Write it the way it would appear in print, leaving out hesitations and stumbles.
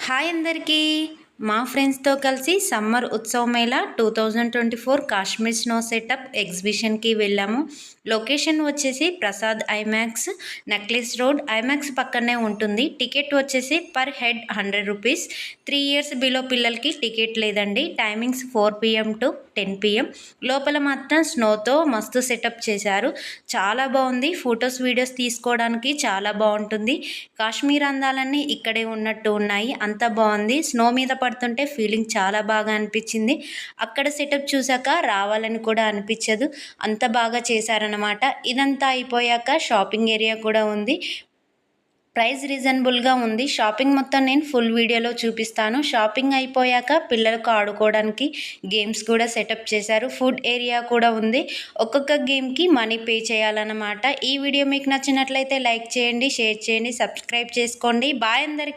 Hi అందరికీ. మా ఫ్రెండ్స్తో కలిసి summer Utsav Mela 2024 Kashmir snow setup ఎగ్జిబిషన్కి వెళ్ళాము. లొకేషన్ వచ్చేసి Prasad IMAX, necklace road, IMAX పక్కనే ఉంటుంది. టికెట్ వచ్చేసి per head 100 rupees. 3 years below పిల్లలకి టికెట్ లేదండి. Timings 4 PM to 10 PM. లోపల మాత్రం స్నోతో మస్తు సెటప్ చేశారు. చాలా బాగుంది. ఫొటోస్ వీడియోస్ తీసుకోవడానికి చాలా బాగుంటుంది. కాశ్మీర్ అందాలన్నీ ఇక్కడే ఉన్నట్టు ఉన్నాయి. అంత బాగుంది. స్నో మీద పడుతుంటే ఫీలింగ్ చాలా బాగా అనిపించింది. అక్కడ సెటప్ చూసాక రావాలని కూడా అనిపించదు. అంత బాగా చేశారనమాట. ఇదంతా అయిపోయాక షాపింగ్ ఏరియా కూడా ఉంది. ప్రైస్ రీజనబుల్గా ఉంది. షాపింగ్ మొత్తం నేను ఫుల్ వీడియోలో చూపిస్తాను. షాపింగ్ అయిపోయాక పిల్లలకు ఆడుకోవడానికి గేమ్స్ కూడా సెటప్ చేశారు. ఫుడ్ ఏరియా కూడా ఉంది. ఒక్కొక్క గేమ్కి మనీ పే చేయాలన్నమాట. ఈ వీడియో మీకు నచ్చినట్లయితే లైక్ చేయండి, షేర్ చేయండి, సబ్స్క్రైబ్ చేసుకోండి. బాయ్ అందరికీ.